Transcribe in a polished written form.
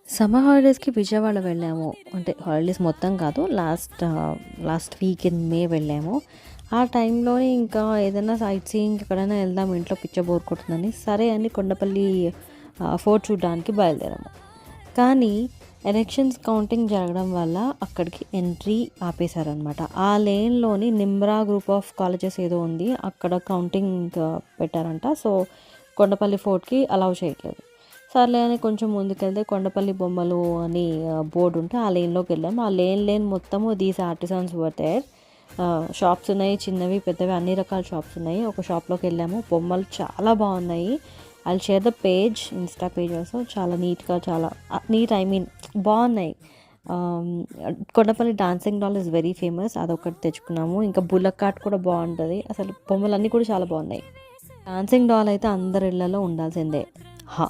Summer హాలిడేస్‌కి Vijayawada వెళ్ళాము. అంటే holidays మొత్తం కాదు. లాస్ట్ వీక్ ఇన్ మే వెళ్ళాము. ఆ టైంలోనే ఇంకా ఏదైనా సైట్ సీయింగ్ ఎక్కడైనా వెళ్దాం ఇంట్లో పిచ్చ బోర్ కొడుతుందని, సరే అని కొండపల్లి ఫోర్ట్ చూడడానికి బయలుదేరాము. కానీ ఎలక్షన్స్ కౌంటింగ్ జరగడం వల్ల అక్కడికి ఎంట్రీ ఆపేశారనమాట. ఆ లేన్‌లోని నిమ్రా గ్రూప్ ఆఫ్ కాలేజెస్ ఏదో ఉంది. అక్కడ కౌంటింగ్ పెట్టారంట. సో, కొండపల్లి ఫోర్ట్‌కి అలౌ చేయట్లేదు. సర్లే అని కొంచెం ముందుకెళ్తే కొండపల్లి బొమ్మలు అని బోర్డు ఉంటే ఆ లేన్లోకి వెళ్ళాము. ఆ లేన్ మొత్తము these artisans were there. Shops ఉన్నాయి, చిన్నవి పెద్దవి అన్ని రకాల షాప్స్ ఉన్నాయి. ఒక షాప్లోకి వెళ్ళాము. బొమ్మలు చాలా బాగున్నాయి. I share the page, insta page also. చాలా నీట్గా, చాలా నీట్, ఐ మీన్ బాగున్నాయి. Kondapalli dancing doll is very famous, అదొకటి తెచ్చుకున్నాము. ఇంకా బుల్లక్ కార్ట్ కూడా బాగుంటుంది. అసలు బొమ్మలన్నీ కూడా చాలా బాగున్నాయి. డాన్సింగ్ డాల్ అయితే అందరి ఇళ్లలో ఉండాల్సిందే. హా